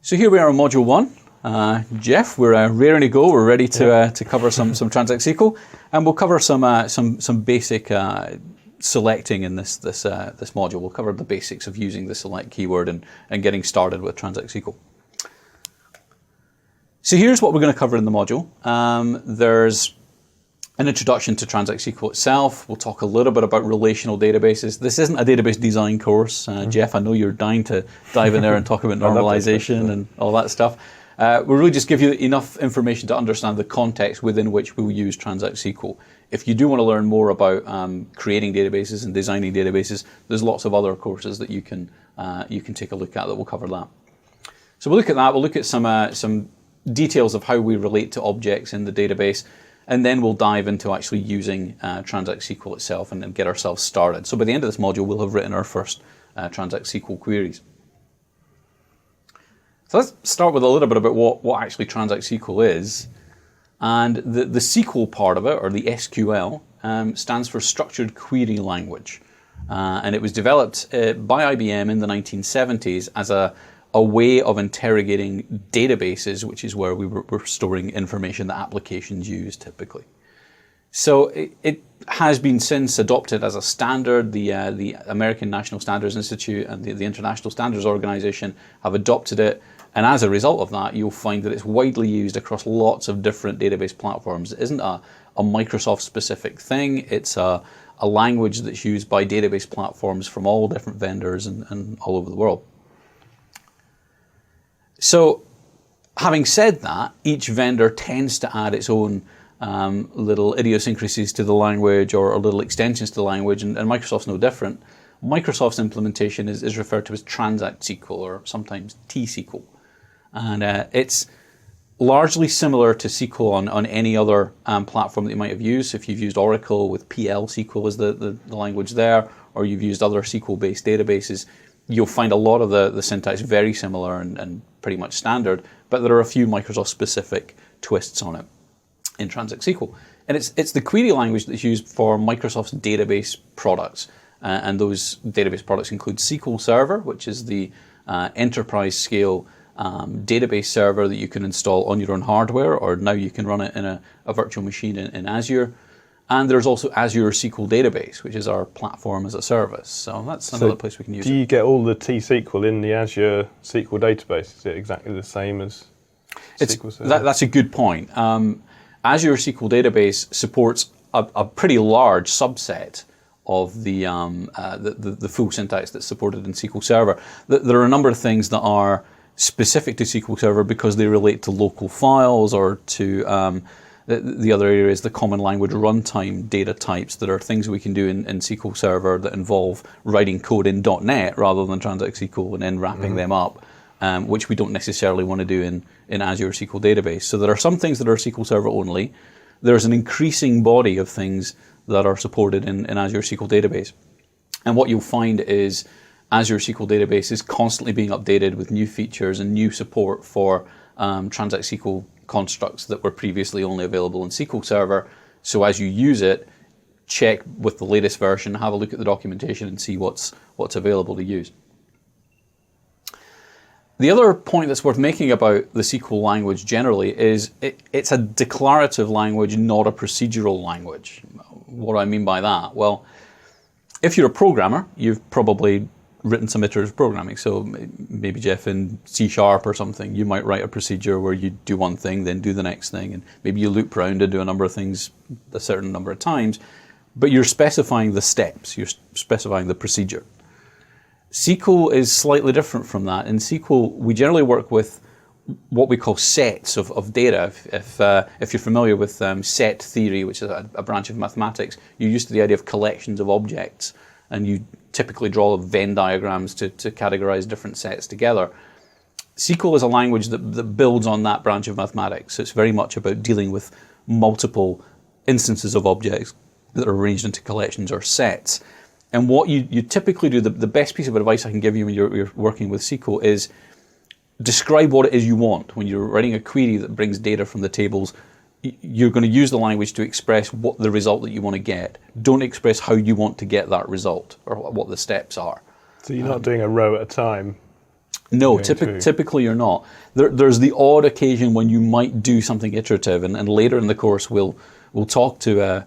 So here we are in Module 1. Jeff, we're raring to go. We're ready to cover some Transact SQL, and we'll cover some basic selecting in this module. We'll cover the basics of using the select keyword and getting started with Transact SQL. So here's what we're going to cover in the module. There's an introduction to Transact SQL itself. We'll talk a little bit about relational databases. This isn't a database design course. Jeff, I know you're dying to dive in there and talk about normalization and all that stuff. We'll really just give you enough information to understand the context within which we'll use Transact SQL. If you do want to learn more about creating databases and designing databases, there's lots of other courses that you can take a look at that will cover that. So we'll look at that. We'll look at some details of how we relate to objects in the database, and then we'll dive into actually using Transact SQL itself and get ourselves started. So by the end of this module, we'll have written our first Transact SQL queries. So let's start with a little bit about what actually Transact SQL is. And the SQL part of it, or the SQL, stands for Structured Query Language. And it was developed by IBM in the 1970s as a way of interrogating databases, which is where we're storing information that applications use typically. So it has been since adopted as a standard. The American National Standards Institute and the International Standards Organization have adopted it. And as a result of that, you'll find that it's widely used across lots of different database platforms. It isn't a Microsoft-specific thing. It's a language that's used by database platforms from all different vendors and all over the world. So, having said that, each vendor tends to add its own little idiosyncrasies to the language or little extensions to the language, and Microsoft's no different. Microsoft's implementation is referred to as Transact SQL, or sometimes T-SQL. And it's largely similar to SQL on any other platform that you might have used. If you've used Oracle with PL SQL as the language there, or you've used other SQL-based databases, you'll find a lot of the syntax very similar and pretty much standard, but there are a few Microsoft-specific twists on it in Transact SQL. And it's the query language that's used for Microsoft's database products. And those database products include SQL Server, which is the enterprise-scale database server that you can install on your own hardware, or now you can run it in a virtual machine in Azure. And there's also Azure SQL Database, which is our platform as a service. So that's another place we can use it. Do you get all the T-SQL in the Azure SQL Database? Is it exactly the same as SQL Server? That's a good point. Azure SQL Database supports a pretty large subset of the full syntax that's supported in SQL Server. There are a number of things that are specific to SQL Server because they relate to local files or to the other area is the common language runtime data types that are things we can do in SQL Server that involve writing code in .NET rather than Transact SQL and then wrapping them up, which we don't necessarily want to do in Azure SQL Database. So there are some things that are SQL Server only. There's an increasing body of things that are supported in Azure SQL Database. And what you'll find is Azure SQL Database is constantly being updated with new features and new support for Transact SQL constructs that were previously only available in SQL Server. So as you use it, check with the latest version, have a look at the documentation and see what's available to use. The other point that's worth making about the SQL language generally is it's a declarative language, not a procedural language. What do I mean by that? Well, if you're a programmer, you've probably written some iterative programming. So maybe, Jeff, in C# or something, you might write a procedure where you do one thing, then do the next thing, and maybe you loop around and do a number of things a certain number of times, but you're specifying the steps, you're specifying the procedure. SQL is slightly different from that. In SQL, we generally work with what we call sets of data. If you're familiar with set theory, which is a branch of mathematics, you're used to the idea of collections of objects, and you typically draw Venn diagrams to categorize different sets together. SQL is a language that builds on that branch of mathematics. It's very much about dealing with multiple instances of objects that are arranged into collections or sets. And what you typically do, the best piece of advice I can give you when you're working with SQL is describe what it is you want. When you're writing a query that brings data from the tables, you're going to use the language to express what the result that you want to get. Don't express how you want to get that result or what the steps are. So you're not doing a row at a time? No, typically you're not. There's the odd occasion when you might do something iterative, and later in the course we'll talk about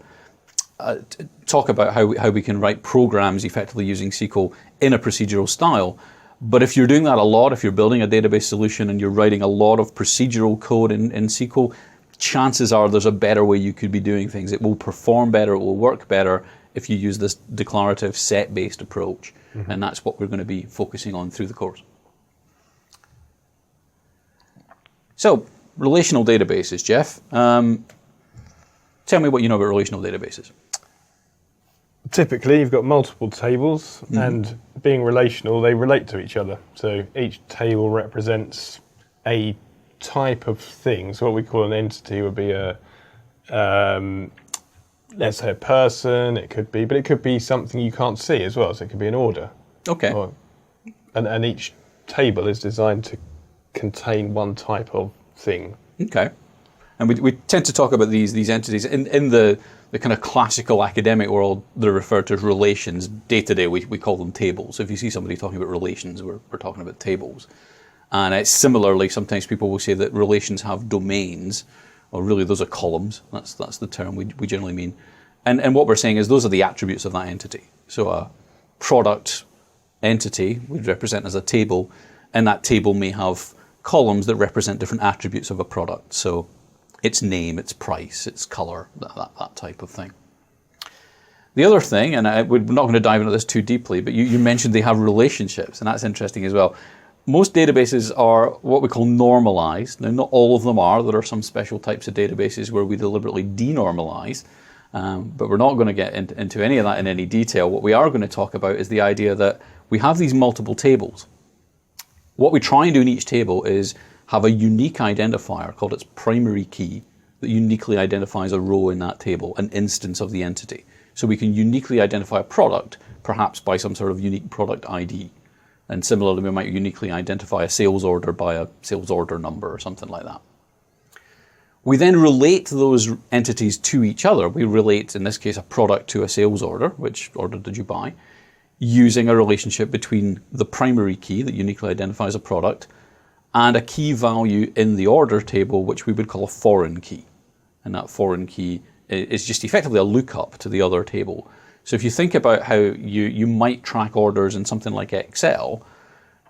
how we can write programs effectively using SQL in a procedural style. But if you're doing that a lot, if you're building a database solution and you're writing a lot of procedural code in SQL, chances are there's a better way you could be doing things. It will perform better, it will work better if you use this declarative set-based approach. Mm-hmm. And that's what we're going to be focusing on through the course. So, relational databases, Jeff. Tell me what you know about relational databases. Typically, you've got multiple tables, mm-hmm. and being relational, they relate to each other. So each table represents a type of thing. So what we call an entity would be let's say a person, but it could be something you can't see as well. So it could be an order. Okay. And each table is designed to contain one type of thing. Okay. And we tend to talk about these entities in the kind of classical academic world. They're referred to as relations. Day to day, we call them tables. So if you see somebody talking about relations, we're talking about tables. And it's similarly, sometimes people will say that relations have domains, or really those are columns. That's the term we generally mean. And what we're saying is those are the attributes of that entity. So a product entity would represent as a table, and that table may have columns that represent different attributes of a product. So its name, its price, its color, that type of thing. The other thing, and we're not going to dive into this too deeply, but you mentioned they have relationships, and that's interesting as well. Most databases are what we call normalized. Now, not all of them are. There are some special types of databases where we deliberately denormalize, but we're not going to get into any of that in any detail. What we are going to talk about is the idea that we have these multiple tables. What we try and do in each table is have a unique identifier called its primary key that uniquely identifies a row in that table, an instance of the entity. So we can uniquely identify a product, perhaps by some sort of unique product ID. And similarly, we might uniquely identify a sales order by a sales order number or something like that. We then relate those entities to each other. We relate, in this case, a product to a sales order. Which order did you buy? Using a relationship between the primary key that uniquely identifies a product and a key value in the order table, which we would call a foreign key. And that foreign key is just effectively a lookup to the other table. So if you think about how you might track orders in something like Excel,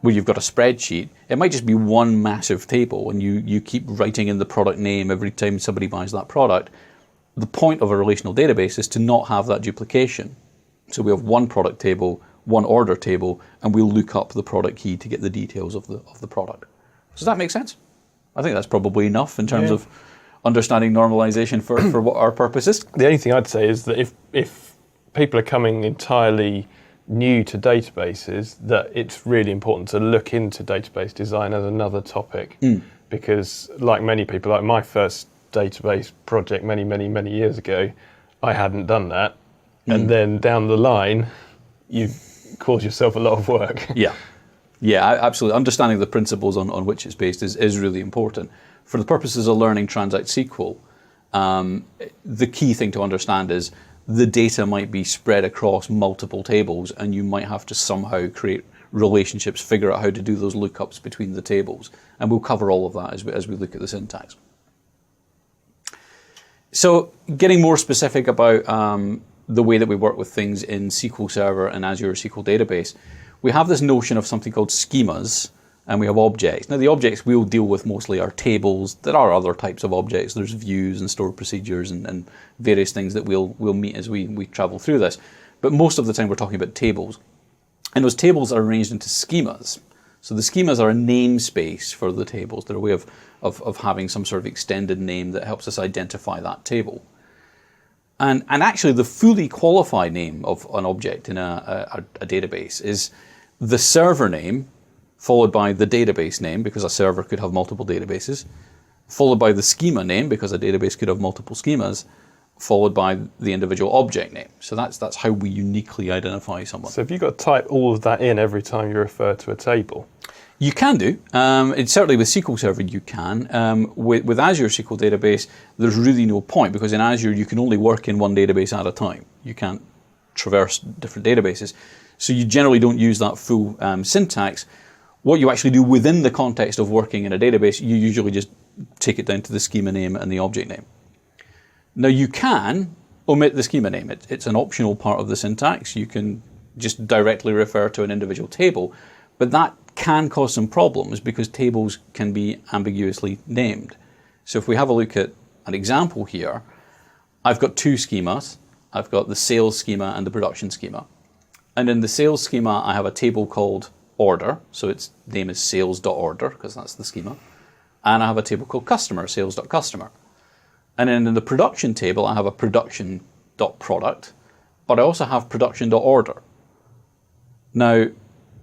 where you've got a spreadsheet, it might just be one massive table and you keep writing in the product name every time somebody buys that product. The point of a relational database is to not have that duplication. So we have one product table, one order table, and we'll look up the product key to get the details of the product. Does that make sense? I think that's probably enough in terms of understanding normalization for what our purpose is. The only thing I'd say is that if people are coming entirely new to databases, that it's really important to look into database design as another topic, because like many people, like my first database project many years ago, I hadn't done that, and then down the line, you've caused yourself a lot of work. Yeah, absolutely. Understanding the principles on which it's based is really important. For the purposes of learning Transact SQL, the key thing to understand is the data might be spread across multiple tables, and you might have to somehow create relationships, figure out how to do those lookups between the tables. And we'll cover all of that as we look at the syntax. So getting more specific about the way that we work with things in SQL Server and Azure SQL Database, we have this notion of something called schemas, and we have objects. Now, the objects we'll deal with mostly are tables. There are other types of objects. There's views and stored procedures and various things that we'll meet as we travel through this. But most of the time we're talking about tables. And those tables are arranged into schemas. So the schemas are a namespace for the tables. They're a way of having some sort of extended name that helps us identify that table. And actually the fully qualified name of an object in a database is the server name, followed by the database name, because a server could have multiple databases, followed by the schema name, because a database could have multiple schemas, followed by the individual object name. So that's how we uniquely identify someone. So have you got to type all of that in every time you refer to a table? You can do. It's certainly with SQL Server you can. With Azure SQL Database, there's really no point, because in Azure you can only work in one database at a time. You can't traverse different databases. So you generally don't use that full syntax. What you actually do within the context of working in a database, you usually just take it down to the schema name and the object name. Now you can omit the schema name. It's an optional part of the syntax. You can just directly refer to an individual table, but that can cause some problems because tables can be ambiguously named. So if we have a look at an example here, I've got two schemas. I've got the sales schema and the production schema. And in the sales schema, I have a table called order. So its name is sales.order because that's the schema. And I have a table called customer, sales.customer. And then in the production table, I have a production.product, but I also have production.order. Now,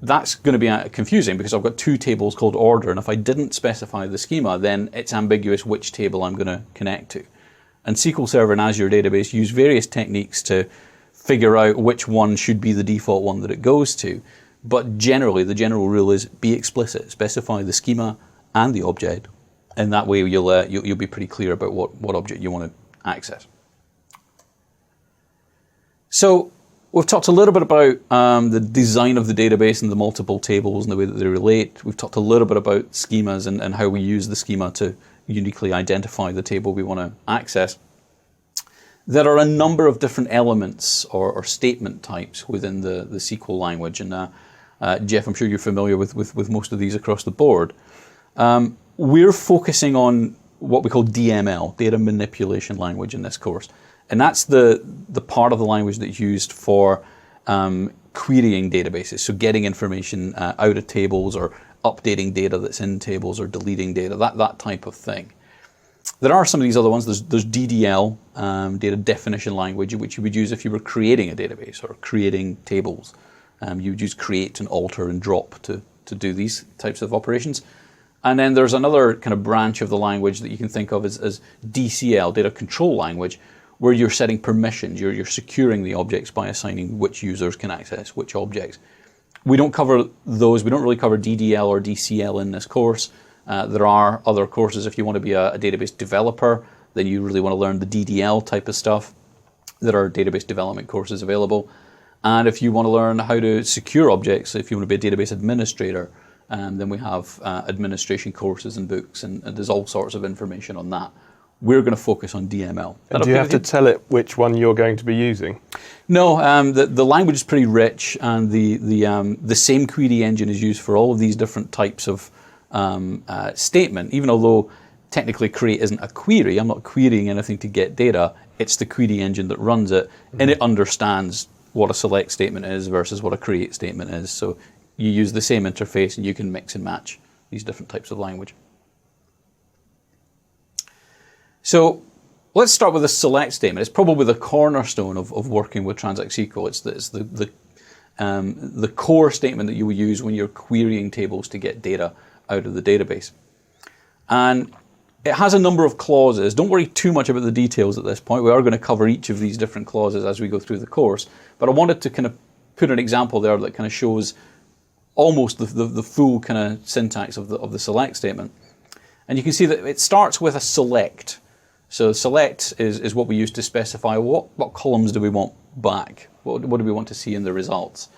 that's going to be confusing because I've got two tables called order, and if I didn't specify the schema, then it's ambiguous which table I'm going to connect to. And SQL Server and Azure Database use various techniques to figure out which one should be the default one that it goes to. But generally, the general rule is be explicit, specify the schema and the object, and that way you'll be pretty clear about what object you want to access. So we've talked a little bit about the design of the database and the multiple tables and the way that they relate. We've talked a little bit about schemas and how we use the schema to uniquely identify the table we want to access. There are a number of different elements or statement types within the SQL language, and Jeff, I'm sure you're familiar with most of these across the board. We're focusing on what we call DML, data manipulation language, in this course. And that's the part of the language that's used for querying databases, so getting information out of tables or updating data that's in tables or deleting data, that type of thing. There are some of these other ones. There's DDL, data definition language, which you would use if you were creating a database or creating tables. You would use create and alter and drop to do these types of operations. And then there's another kind of branch of the language that you can think of as DCL, data control language, where you're setting permissions. You're securing the objects by assigning which users can access which objects. We don't cover those. We don't really cover DDL or DCL in this course. There are other courses. If you want to be a database developer, then you really want to learn the DDL type of stuff. There are database development courses available. And if you want to learn how to secure objects, if you want to be a database administrator, then we have administration courses and books, and there's all sorts of information on that. We're going to focus on DML. And do you have to tell it which one you're going to be using? No, the language is pretty rich, and the same query engine is used for all of these different types of statement. Even although technically create isn't a query, I'm not querying anything to get data, it's the query engine that runs it, and it understands what a select statement is versus what a create statement is. So you use the same interface and you can mix and match these different types of language. So let's start with a select statement. It's probably the cornerstone of working with Transact SQL. It's the core statement that you will use when you're querying tables to get data out of the database. And it has a number of clauses. Don't worry too much about the details at this point. We are going to cover each of these different clauses as we go through the course. But I wanted to kind of put an example there that kind of shows almost the full kind of syntax of the select statement. And you can see that it starts with a select. So select is what we use to specify what columns do we want back? What do we want to see in the results?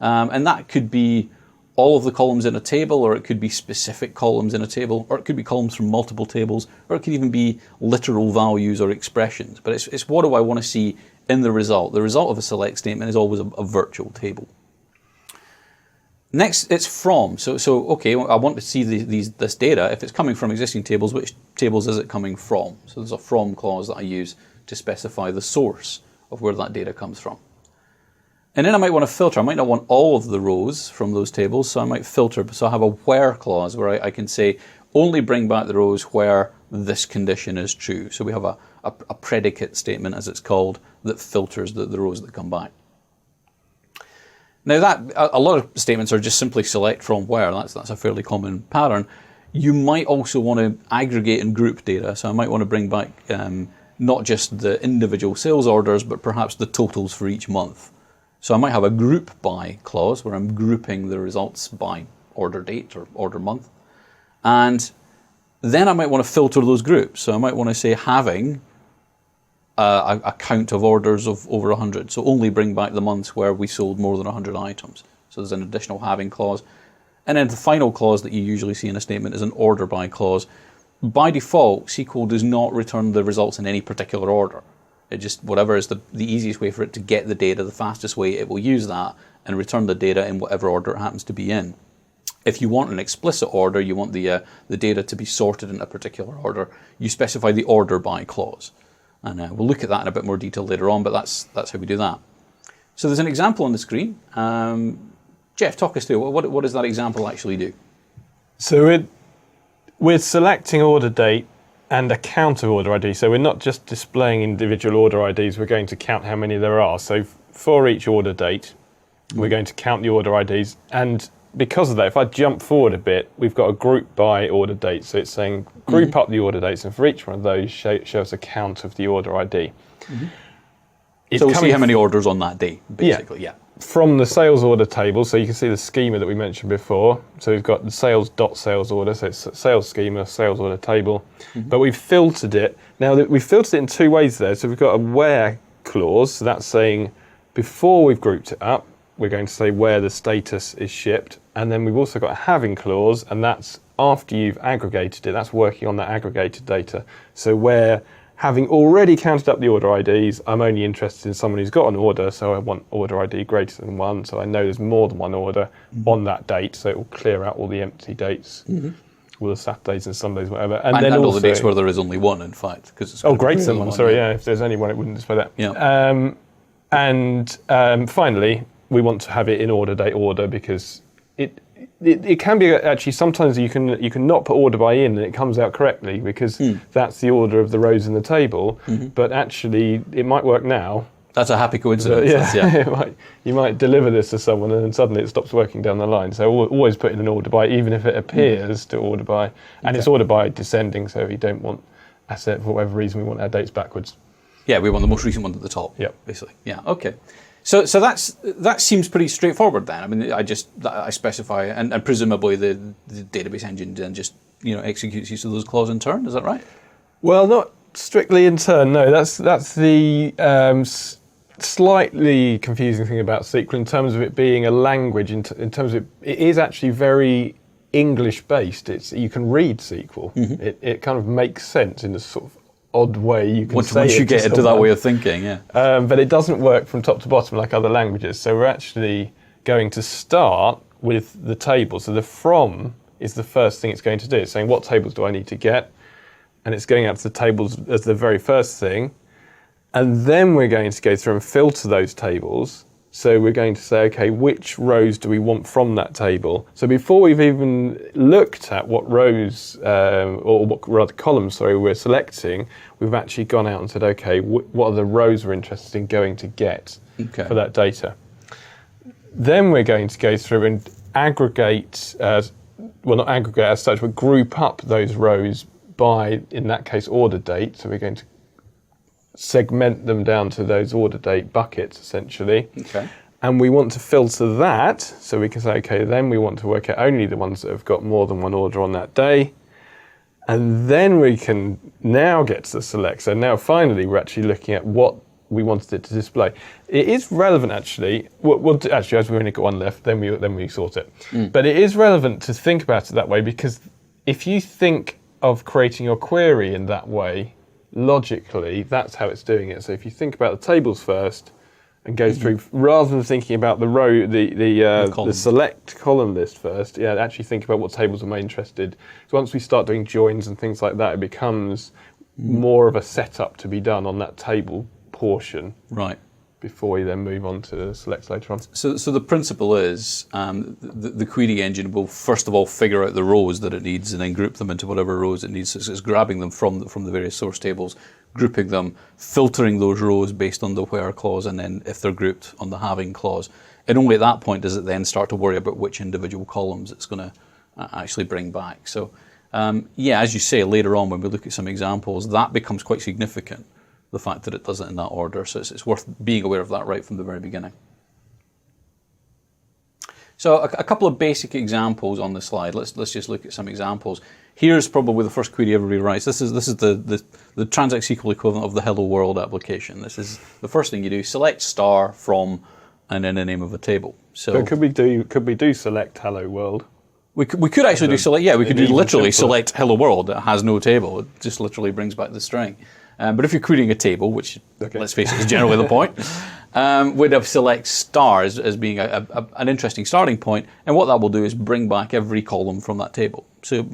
And that could be all of the columns in a table, or it could be specific columns in a table, or it could be columns from multiple tables, or it could even be literal values or expressions. But it's what do I want to see in the result? The result of a select statement is always a virtual table. Next, it's from. So okay, I want to see this data. If it's coming from existing tables, which tables is it coming from? So there's a from clause that I use to specify the source of where that data comes from. And then I might want to filter. I might not want all of the rows from those tables, so I might filter. So I have a where clause where I can say only bring back the rows where this condition is true. So we have a predicate statement, as it's called, that filters the rows that come back. Now a lot of statements are just simply select from where. That's a fairly common pattern. You might also want to aggregate and group data. So I might want to bring back not just the individual sales orders, but perhaps the totals for each month. So I might have a group by clause where I'm grouping the results by order date or order month. And then I might want to filter those groups. So I might want to say having a count of orders of over 100. So only bring back the months where we sold more than 100 items. So there's an additional having clause. And then the final clause that you usually see in a statement is an order by clause. By default, SQL does not return the results in any particular order. It just, whatever is the easiest way for it to get the data, the fastest way, it will use that and return the data in whatever order it happens to be in. If you want an explicit order, you want the data to be sorted in a particular order, you specify the order by clause. And we'll look at that in a bit more detail later on, but that's how we do that. So there's an example on the screen. Jeff, talk us through, what does that example actually do? So we're selecting order date and a count of order ID. So we're not just displaying individual order IDs, we're going to count how many there are. So for each order date, we're going to count the order IDs. And because of that, if I jump forward a bit, we've got a group by order date. So it's saying group up the order dates, and for each one of those, show us a count of the order ID. So we'll see how many orders on that day, basically, yeah. From the sales order table, so you can see the schema that we mentioned before. So we've got the sales.sales order, so it's sales schema, sales order table. But we've filtered it. Now, we've filtered it in two ways there. So we've got a where clause, so that's saying before we've grouped it up, we're going to say where the status is shipped. And then we've also got a having clause, and that's after you've aggregated it, that's working on that aggregated data. So where, having already counted up the order IDs, I'm only interested in someone who's got an order, so I want order ID greater than 1, so I know there's more than one order on that date, so it will clear out all the empty dates, all the Saturdays and Sundays, whatever. And then all also the dates where there is only one, in fact. It's greater than one, sorry, yeah, if there's only one, it wouldn't display that. Yeah. Finally, we want to have it in order date order, because it can be actually, sometimes you can not put order by in and it comes out correctly because that's the order of the rows in the table, but actually it might work now. That's a happy coincidence. You might deliver this to someone and then suddenly it stops working down the line. So always put in an order by, even if it appears to order by, and it's order by descending, so if you don't want asset for whatever reason, we want our dates backwards. Yeah, we want the most recent one at the top, yep. Basically. Yeah, okay. So that seems pretty straightforward then. I mean, I specify, and presumably the database engine then just executes each of those clauses in turn. Is that right? Well, not strictly in turn. No, that's the slightly confusing thing about SQL in terms of it being a language. In terms of it is actually very English based. You can read SQL. It kind of makes sense in a sort of odd way you can once you get into that way of thinking, yeah. But it doesn't work from top to bottom like other languages. So we're actually going to start with the table. So the from is the first thing it's going to do. It's saying what tables do I need to get, and it's going out to the tables as the very first thing. And then we're going to go through and filter those tables. So we're going to say, okay, which rows do we want from that table? So before we've even looked at what rows, or what rather columns, we're selecting, we've actually gone out and said, okay, what are the rows we're interested in going to get for that data? Then we're going to go through and aggregate, not aggregate as such, but group up those rows by, in that case, order date. So we're going to segment them down to those order date buckets, essentially. Okay. And we want to filter that, so we can say, okay, then we want to work out only the ones that have got more than one order on that day. And then we can now get to the select. So now finally we're actually looking at what we wanted it to display. It is relevant actually, actually as we've only got one left, then we sort it. But it is relevant to think about it that way, because if you think of creating your query in that way, logically, that's how it's doing it. So if you think about the tables first and go through, rather than thinking about the row, the select column list first, actually think about what tables am I interested. So once we start doing joins and things like that, it becomes more of a setup to be done on that table portion. Right. Before we then move on to select later on. So the principle is the query engine will first of all figure out the rows that it needs and then group them into whatever rows it needs. So it's grabbing them from the various source tables, grouping them, filtering those rows based on the where clause, and then if they're grouped on the having clause. And only at that point does it then start to worry about which individual columns it's going to actually bring back. So as you say, later on when we look at some examples, that becomes quite significant, the fact that it does it in that order. So it's worth being aware of that right from the very beginning. So a couple of basic examples on the slide. Let's just look at some examples. Here's probably the first query everybody writes. This is the Transact SQL equivalent of the Hello World application. This is the first thing you do: select * from, and then the name of a table. So could we do select Hello World? We could actually do select, we could do even literally simpler. select hello world. It has no table. It just literally brings back the string. But if you're querying a table, which, let's face it, is generally the point, we'd have select stars as being an interesting starting point. And what that will do is bring back every column from that table. So,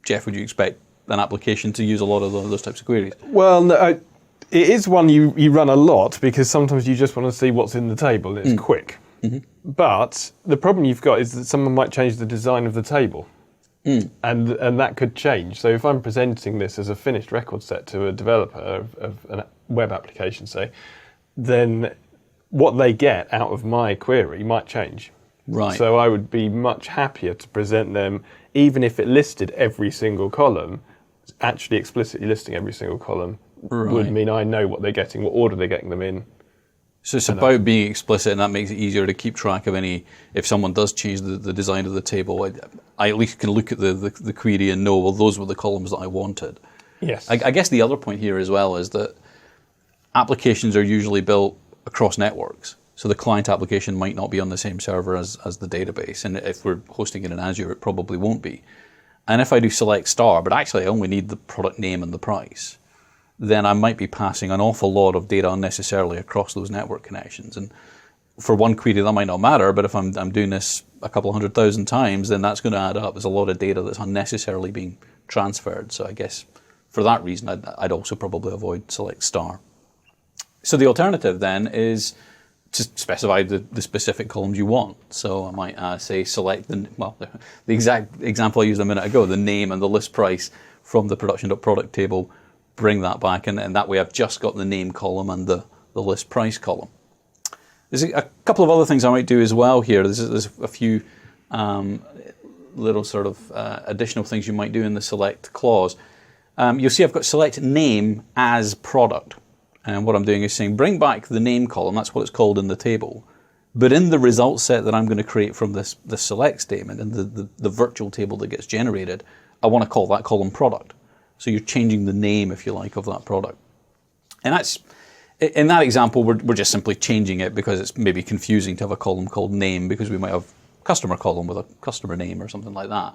Jeff, would you expect an application to use a lot of those types of queries? Well, no, it is one you run a lot because sometimes you just want to see what's in the table and it's quick. Mm-hmm. But the problem you've got is that someone might change the design of the table. And that could change. So if I'm presenting this as a finished record set to a developer of a web application, say, then what they get out of my query might change. Right. So I would be much happier to present them, even if it listed every single column, actually explicitly listing every single column would mean I know what they're getting, what order they're getting them in. So it's about being explicit, and that makes it easier to keep track of any, if someone does change the design of the table, I at least can look at the query and know, well, those were the columns that I wanted. Yes. I guess the other point here as well is that applications are usually built across networks. So the client application might not be on the same server as the database. And if we're hosting it in Azure, it probably won't be. And if I do select star, but actually I only need the product name and the price, then I might be passing an awful lot of data unnecessarily across those network connections. And for one query, that might not matter, but if I'm doing this a couple 100,000 times, then that's going to add up. There's a lot of data that's unnecessarily being transferred. So I guess for that reason, I'd also probably avoid select star. So the alternative then is to specify the specific columns you want. So I might say select the exact example I used a minute ago, the name and the list price from the production.product table, bring that back, and that way I've just got the name column and the list price column. There's a couple of other things I might do as well here. There's a few little sort of additional things you might do in the select clause. You'll see I've got select name as product. And what I'm doing is saying bring back the name column, that's what it's called in the table. But in the result set that I'm going to create from this select statement and the virtual table that gets generated, I want to call that column product. So you're changing the name, if you like, of that product. And that's, in that example, we're just simply changing it because it's maybe confusing to have a column called name because we might have a customer column with a customer name or something like that.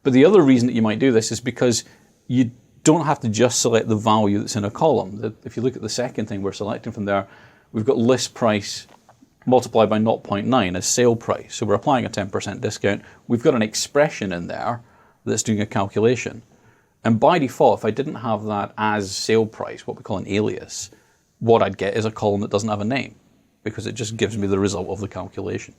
But the other reason that you might do this is because you don't have to just select the value that's in a column. If you look at the second thing we're selecting from there, we've got list price multiplied by 0.9 as sale price. So we're applying a 10% discount. We've got an expression in there that's doing a calculation. And by default, if I didn't have that as sale price, what we call an alias, what I'd get is a column that doesn't have a name because it just gives me the result of the calculation.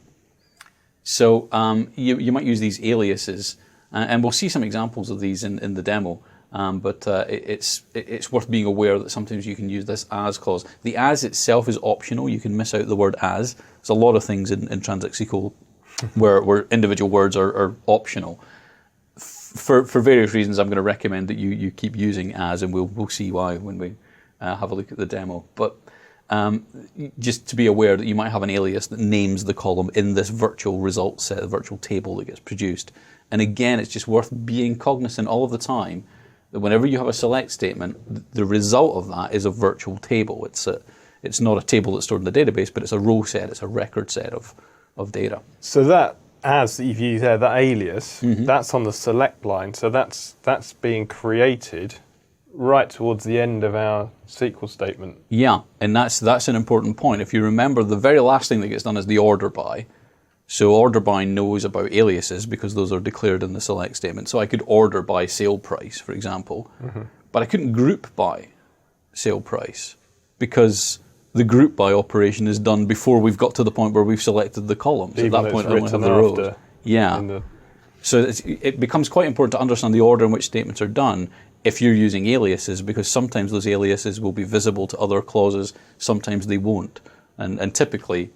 So you might use these aliases, and we'll see some examples of these in the demo, but it's worth being aware that sometimes you can use this as clause. The as itself is optional. You can miss out the word as. There's a lot of things in Transact SQL where individual words are optional. For various reasons, I'm going to recommend that you keep using as, and we'll see why when we have a look at the demo. But just to be aware that you might have an alias that names the column in this virtual result set, the virtual table that gets produced. And again, it's just worth being cognizant all of the time that whenever you have a select statement, the result of that is a virtual table. It's not a table that's stored in the database, but it's a row set, it's a record set of data. So that as that you've used there, that alias, that's on the select line. So that's being created right towards the end of our SQL statement. Yeah, and that's an important point. If you remember, the very last thing that gets done is the order by. So order by knows about aliases because those are declared in the select statement. So I could order by sale price, for example, but I couldn't group by sale price because the group by operation is done before we've got to the point where we've selected the columns. Even at that point, I only have the rows. Yeah. So it becomes quite important to understand the order in which statements are done if you're using aliases, because sometimes those aliases will be visible to other clauses, sometimes they won't. And typically,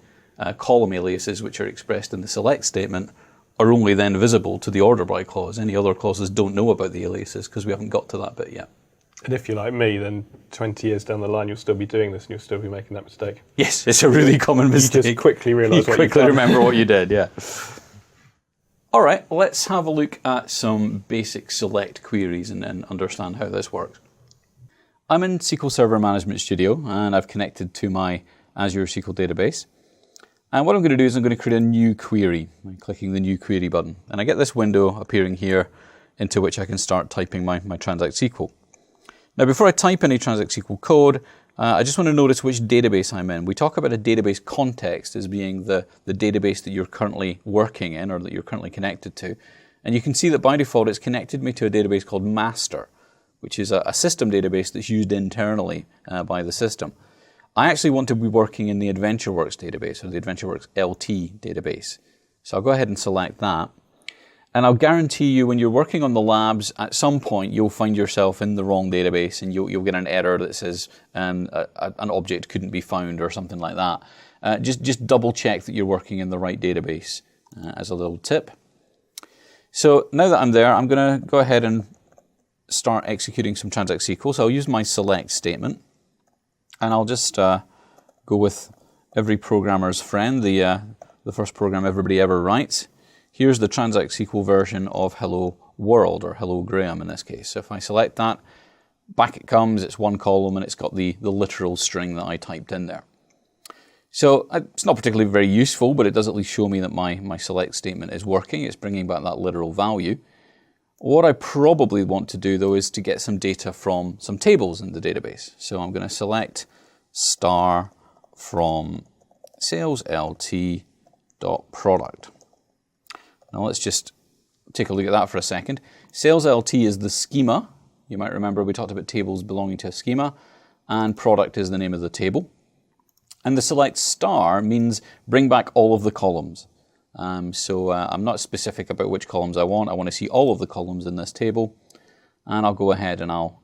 column aliases, which are expressed in the select statement, are only then visible to the order by clause. Any other clauses don't know about the aliases because we haven't got to that bit yet. And if you're like me, then 20 years down the line, you'll still be doing this and you'll still be making that mistake. Yes, it's a really common mistake. You just quickly realise what you've done. You quickly remember what you did, yeah. All right, let's have a look at some basic select queries and understand how this works. I'm in SQL Server Management Studio, and I've connected to my Azure SQL database. And what I'm going to do is I'm going to create a new query by clicking the new query button. And I get this window appearing here into which I can start typing my Transact SQL. Now, before I type any Transact SQL code, I just want to notice which database I'm in. We talk about a database context as being the database that you're currently working in or that you're currently connected to. And you can see that by default it's connected me to a database called master, which is a system database that's used internally by the system. I actually want to be working in the AdventureWorks database, or the AdventureWorks LT database. So I'll go ahead and select that. And I'll guarantee you when you're working on the labs, at some point you'll find yourself in the wrong database and you'll get an error that says an object couldn't be found or something like that. Just double check that you're working in the right database as a little tip. So now that I'm there, I'm going to go ahead and start executing some Transact SQL. So I'll use my select statement and I'll just go with every programmer's friend, the first program everybody ever writes. Here's the Transact SQL version of Hello World, or Hello Graham in this case. So if I select that, back it comes, it's one column and it's got the literal string that I typed in there. So it's not particularly very useful, but it does at least show me that my select statement is working. It's bringing back that literal value. What I probably want to do though is to get some data from some tables in the database. So I'm going to select star from sales LT dot product. Now let's just take a look at that for a second. Sales LT is the schema. You might remember we talked about tables belonging to a schema, and product is the name of the table. And the select star means bring back all of the columns. So I'm not specific about which columns I want. I want to see all of the columns in this table. And I'll go ahead and I'll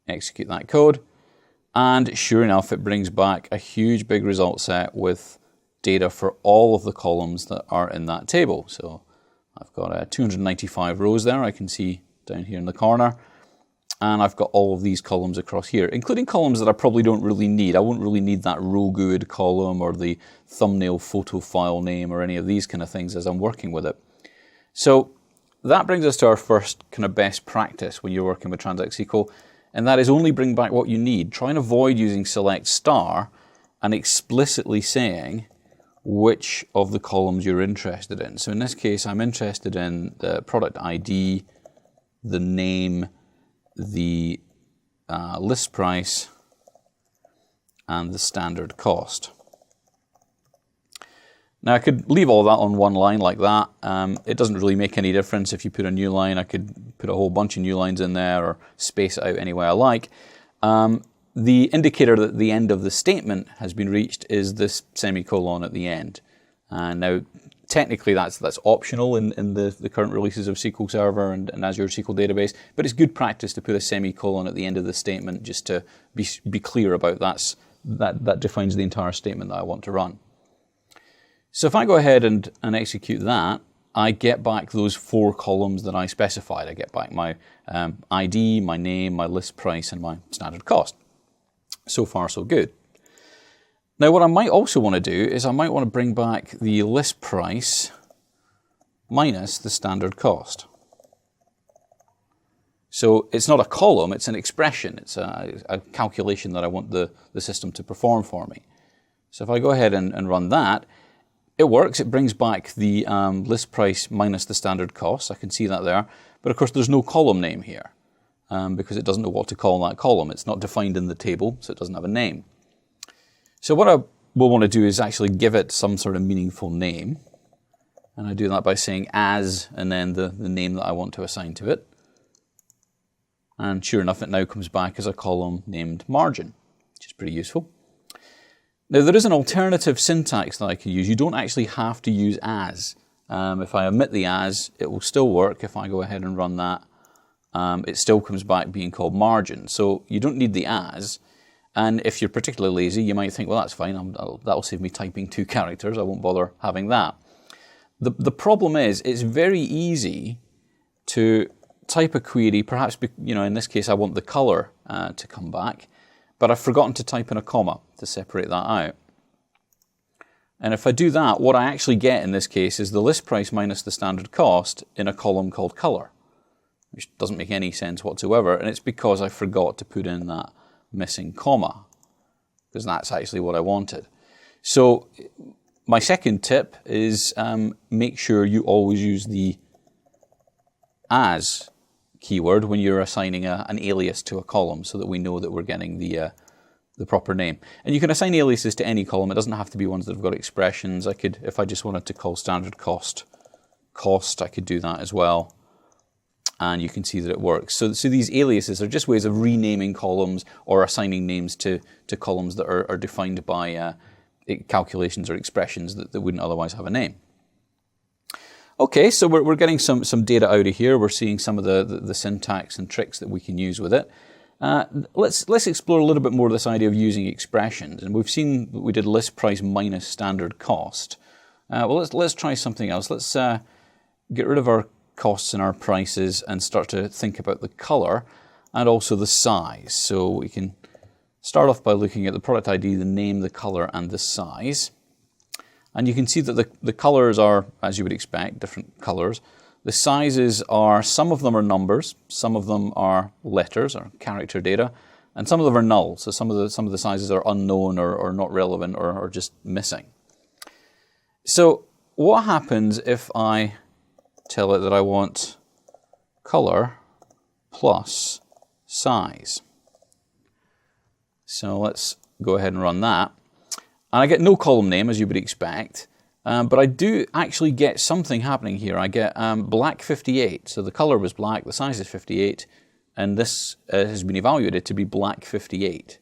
execute that code. And sure enough, it brings back a huge big result set with data for all of the columns that are in that table. So I've got 295 rows there, I can see down here in the corner. And I've got all of these columns across here, including columns that I probably don't really need. I won't really need that row good column or the thumbnail photo file name or any of these kind of things as I'm working with it. So that brings us to our first kind of best practice when you're working with Transact SQL, and that is only bring back what you need. Try and avoid using select star and explicitly saying which of the columns you're interested in. So in this case, I'm interested in the product ID, the name, the list price, and the standard cost. Now I could leave all that on one line like that. It doesn't really make any difference if you put a new line. I could put a whole bunch of new lines in there or space it out any way I like. The indicator that the end of the statement has been reached is this semicolon at the end. Now, technically that's optional in the current releases of SQL Server and Azure SQL Database, but it's good practice to put a semicolon at the end of the statement just to be clear about that defines the entire statement that I want to run. So if I go ahead and execute that, I get back those 4 columns that I specified. I get back my ID, my name, my list price, and my standard cost. So far, so good. Now, what I might also want to do is I might want to bring back the list price minus the standard cost. So it's not a column, it's an expression. It's a calculation that I want the system to perform for me. So if I go ahead and run that, it works. It brings back the list price minus the standard cost. I can see that there. But of course, there's no column name here. Because it doesn't know what to call that column. It's not defined in the table, so it doesn't have a name. So what I will want to do is actually give it some sort of meaningful name. And I do that by saying as, and then the name that I want to assign to it. And sure enough, it now comes back as a column named margin, which is pretty useful. Now, there is an alternative syntax that I can use. You don't actually have to use as. If I omit the as, it will still work. If I go ahead and run that, it still comes back being called margin. So you don't need the as. And if you're particularly lazy, you might think, well, that's fine. That'll save me typing 2 characters. I won't bother having that. The problem is, it's very easy to type a query. Perhaps, in this case, I want the color to come back, but I've forgotten to type in a comma to separate that out. And if I do that, what I actually get in this case is the list price minus the standard cost in a column called color, which doesn't make any sense whatsoever, and it's because I forgot to put in that missing comma, because that's actually what I wanted. So My second tip is make sure you always use the as keyword when you're assigning an alias to a column, so that we know that we're getting the proper name. And you can assign aliases to any column. It doesn't have to be ones that have got expressions. I could, if I just wanted to call standard cost, I could do that as well. And you can see that it works. So these aliases are just ways of renaming columns or assigning names to columns that are defined by calculations or expressions that wouldn't otherwise have a name. Okay, so we're getting some data out of here. We're seeing some of the syntax and tricks that we can use with it. Let's explore a little bit more of this idea of using expressions. And we've seen we did list price minus standard cost. Well, let's try something else. Let's get rid of our costs and our prices and start to think about the color and also the size. So we can start off by looking at the product ID, the name, the color, and the size. And you can see that the colors are, as you would expect, different colors. The sizes are, some of them are numbers, some of them are letters or character data, and some of them are null. So some of the sizes are unknown or not relevant or just missing. So what happens if I tell it that I want color plus size? So let's go ahead and run that. And I get no column name, as you would expect, but I do actually get something happening here. I get black 58. So the color was black, the size is 58, and this has been evaluated to be black 58.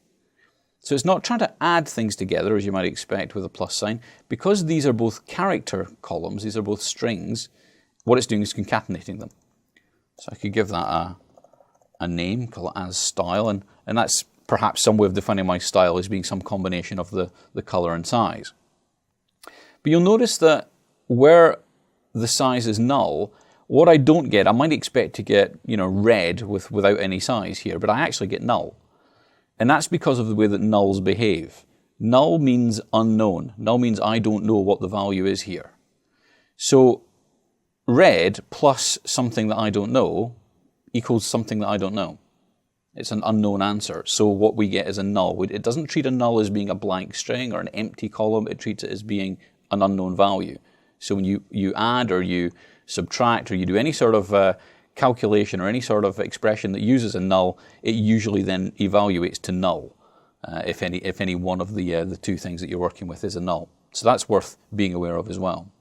So it's not trying to add things together, as you might expect with a plus sign. Because these are both character columns, these are both strings, what it's doing is concatenating them. So I could give that a name, call it as style, and that's perhaps some way of defining my style as being some combination of the color and size. But you'll notice that where the size is null, what I don't get, I might expect to get, red without any size here, but I actually get null. And that's because of the way that nulls behave. Null means unknown. Null means I don't know what the value is here. So red plus something that I don't know equals something that I don't know. It's an unknown answer. So what we get is a null. It doesn't treat a null as being a blank string or an empty column. It treats it as being an unknown value. So when you add or you subtract or you do any sort of calculation or any sort of expression that uses a null, it usually then evaluates to null if any one of the two things that you're working with is a null. So that's worth being aware of as well.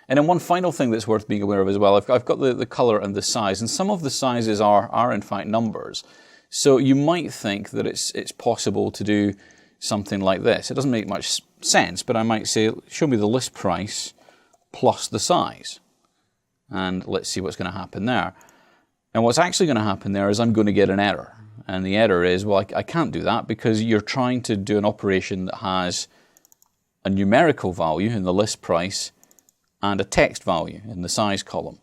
And then one final thing that's worth being aware of as well, I've got the color and the size, and some of the sizes are in fact numbers. So you might think that it's possible to do something like this. It doesn't make much sense, but I might say, show me the list price plus the size. And let's see what's going to happen there. And what's actually going to happen there is I'm going to get an error. And the error is, well, I can't do that because you're trying to do an operation that has a numerical value in the list price and a text value in the size column.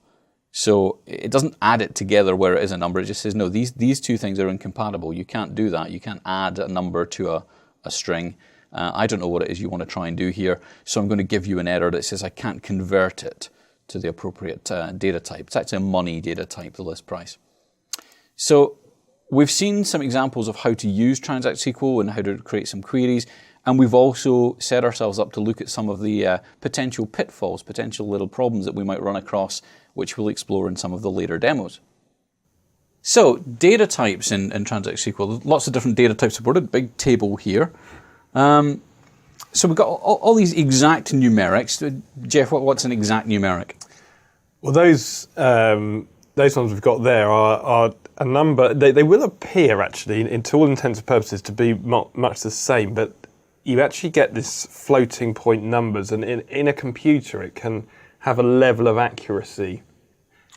So it doesn't add it together where it is a number. It just says, no, these two things are incompatible. You can't do that. You can't add a number to a string. I don't know what it is you want to try and do here. So I'm going to give you an error that says I can't convert it to the appropriate data type. It's actually a money data type, the list price. So we've seen some examples of how to use Transact SQL and how to create some queries. And we've also set ourselves up to look at some of the potential pitfalls, potential little problems that we might run across, which we'll explore in some of the later demos. So, data types in Transact SQL. Lots of different data types supported, big table here. So we've got all these exact numerics. Jeff, what's an exact numeric? Well, those ones we've got there are a number. They will appear, actually, to all intents and purposes, to be much the same, but you actually get this floating point numbers, and in a computer it can have a level of accuracy.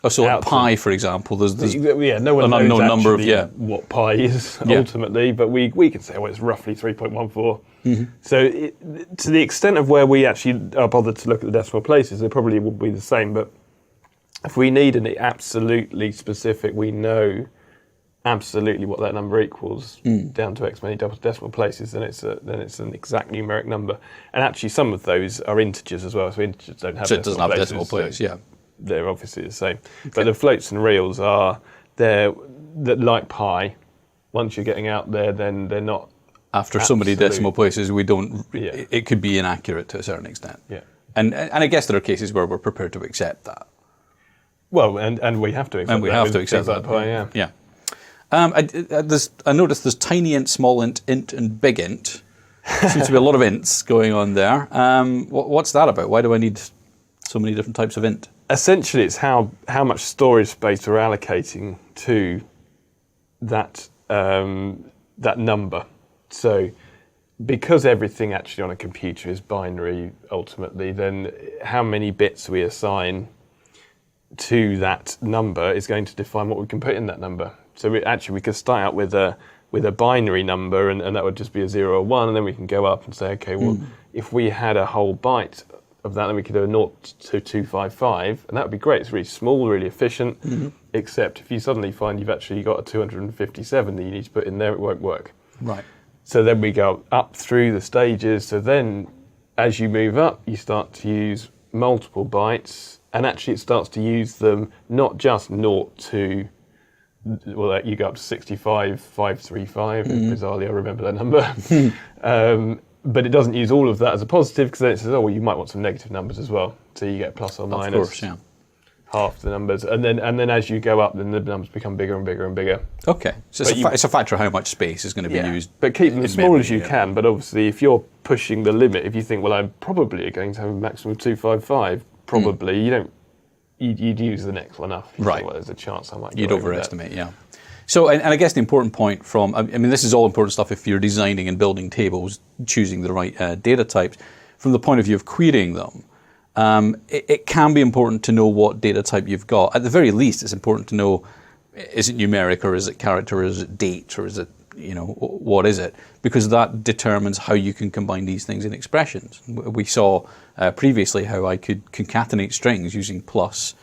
Oh, so like pi, for example, there's no one an knows unknown number of what pi is ultimately, but we can say, well, it's roughly 3.14. Mm-hmm. So to the extent of where we actually are bothered to look at the decimal places, they probably will be the same. But if we need an absolutely specific, we know absolutely what that number equals down to X many decimal places, then it's an exact numeric number. And actually some of those are integers as well, so integers don't have decimal places. Yeah. They're obviously the same. Okay. But the floats and reals they're like pi. Once you're getting out there, then they're not after so many decimal places, we don't. Yeah. It could be inaccurate to a certain extent. Yeah. And I guess there are cases where we're prepared to accept that. Well, and we have to accept that. And we have to accept that. Yeah. Yeah. I noticed there's tiny int, small int, and big int. Seems to be a lot of ints going on there. What's that about? Why do I need so many different types of int? Essentially, it's how much storage space we're allocating to that that number. So, because everything actually on a computer is binary, ultimately, then how many bits we assign to that number is going to define what we can put in that number. So we could start out with a binary number, and that would just be a 0 or 1, and then we can go up and say, okay, well, if we had a whole byte of that, then we could do a 0 to 255, and that would be great. It's really small, really efficient, except if you suddenly find you've actually got a 257 that you need to put in there, it won't work. Right. So then we go up through the stages. So then as you move up, you start to use multiple bytes, and actually it starts to use them not just 0 to, well, you go up to 65,535, bizarrely I remember that number. But it doesn't use all of that as a positive, because then it says, oh, well, you might want some negative numbers as well. So you get plus or minus. Of course, yeah. Half the numbers, and then as you go up, then the numbers become bigger and bigger and bigger. Okay, so it's a factor of how much space is going to be used. But keep them as small as you can. But obviously, if you're pushing the limit, if you think, well, I'm probably going to have a maximum of 255, probably you'd use the next one up. Right. Well, there's a chance I might. You'd overestimate, yeah. So, and I guess the important point from, I mean, this is all important stuff if you're designing and building tables, choosing the right data types. From the point of view of querying them, it can be important to know what data type you've got. At the very least, it's important to know, is it numeric, or is it character, or is it date, or is it, what is it? Because that determines how you can combine these things in expressions. We saw previously how I could concatenate strings using plus,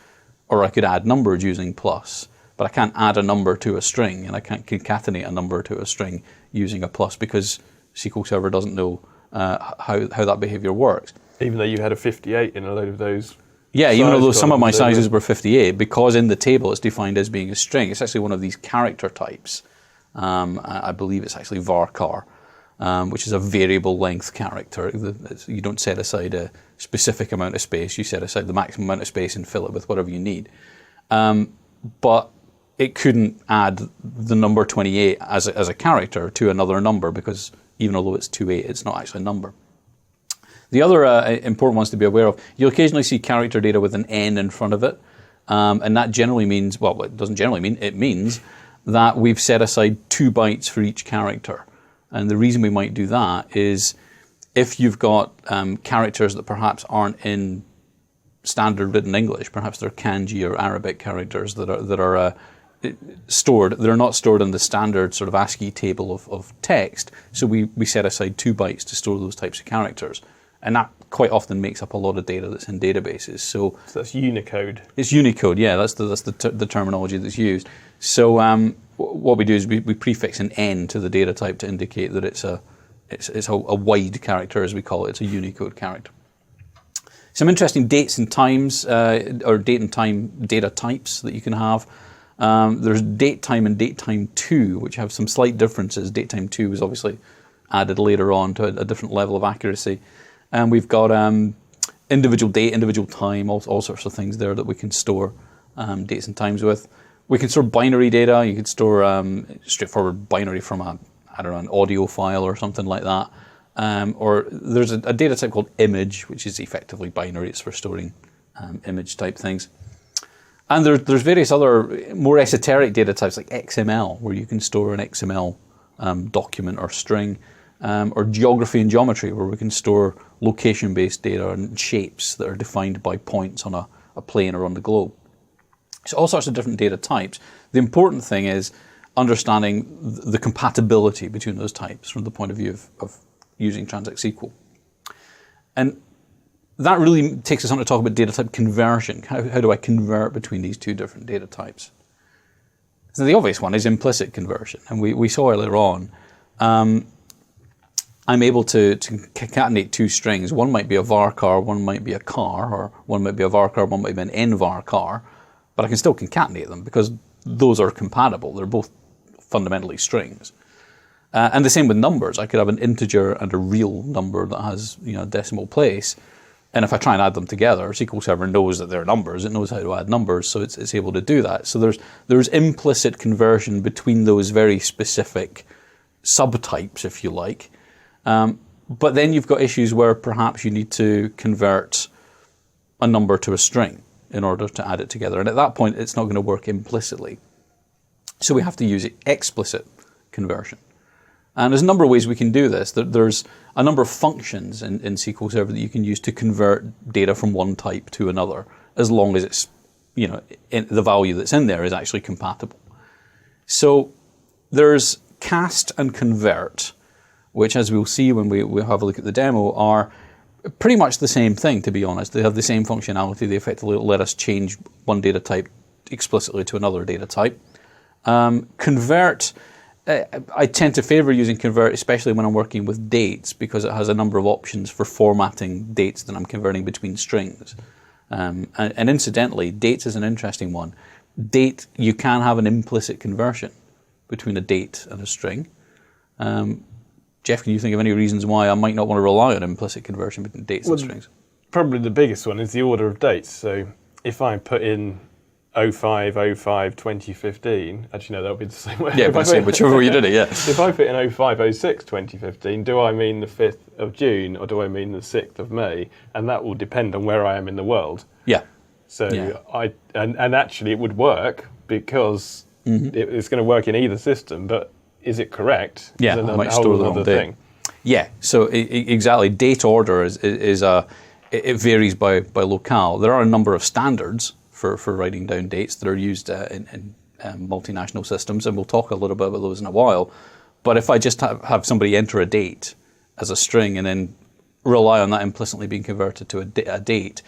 or I could add numbers using plus, but I can't add a number to a string, and I can't concatenate a number to a string using a plus, because SQL Server doesn't know how that behavior works. Even though you had a 58 in a load of those. Yeah, even though some of my sizes were 58, because in the table it's defined as being a string. It's actually one of these character types. I believe it's actually varchar, which is a variable length character. You don't set aside a specific amount of space. You set aside the maximum amount of space and fill it with whatever you need. But it couldn't add the number 28 as a character to another number, because even although it's 28, it's not actually a number. The other important ones to be aware of, you'll occasionally see character data with an N in front of it, and that generally means, well, it doesn't generally mean, it means that we've set aside 2 bytes for each character. And the reason we might do that is if you've got characters that perhaps aren't in standard written English, perhaps they're kanji or Arabic characters that are stored, they're not stored in the standard sort of ASCII table of text, so we set aside 2 bytes to store those types of characters. And that quite often makes up a lot of data that's in databases. So that's Unicode. It's Unicode, yeah. That's the terminology that's used. So what we do is we prefix an N to the data type to indicate that it's a wide character, as we call it. It's a Unicode character. Some interesting dates and times, or date and time data types that you can have. There's datetime and datetime2, which have some slight differences. Datetime2 is obviously added later on to a different level of accuracy. And we've got individual date, individual time, all sorts of things there that we can store dates and times with. We can store binary data. You could store straightforward binary from an audio file or something like that. Or there's a data type called image, which is effectively binary. It's for storing image type things. And there's various other more esoteric data types like XML, where you can store an XML document or string. Or geography and geometry, where we can store location-based data and shapes that are defined by points on a plane or on the globe. So all sorts of different data types. The important thing is understanding the compatibility between those types from the point of view of using Transact SQL. And that really takes us on to talk about data type conversion. How do I convert between these 2 different data types? So the obvious one is implicit conversion, and we saw earlier on. I'm able to concatenate 2 strings. One might be a varchar, one might be a char, or one might be a varchar, one might be an nvarchar, but I can still concatenate them because those are compatible. They're both fundamentally strings. And the same with numbers. I could have an integer and a real number that has a decimal place. And if I try and add them together, SQL Server knows that they're numbers. It knows how to add numbers, so it's able to do that. So there's implicit conversion between those very specific subtypes, if you like. But then you've got issues where perhaps you need to convert a number to a string in order to add it together. And at that point, it's not going to work implicitly. So we have to use explicit conversion. And there's a number of ways we can do this. There's a number of functions in SQL Server that you can use to convert data from one type to another, as long as it's, the value that's in there is actually compatible. So there's cast and convert, which, as we'll see when we have a look at the demo, are pretty much the same thing, to be honest. They have the same functionality. They effectively let us change one data type explicitly to another data type. Convert, I tend to favor using convert, especially when I'm working with dates, because it has a number of options for formatting dates that I'm converting between strings. And incidentally, dates is an interesting one. Date, you can have an implicit conversion between a date and a string. Jeff, can you think of any reasons why I might not want to rely on implicit conversion between dates and strings? Probably the biggest one is the order of dates. So if I put in 05/05/2015, actually no, that would be the same way. Yeah, but same whichever way you did it, yeah. If I put in 05/06/2015, do I mean the 5th of June or do I mean the 6th of May? And that will depend on where I am in the world. Yeah. So and actually it would work because it's going to work in either system, but is it correct? Yeah, I might store the wrong date. Yeah, so exactly. Date order it varies by locale. There are a number of standards for writing down dates that are used in multinational systems, and we'll talk a little bit about those in a while. But if I just have somebody enter a date as a string and then rely on that implicitly being converted to a date,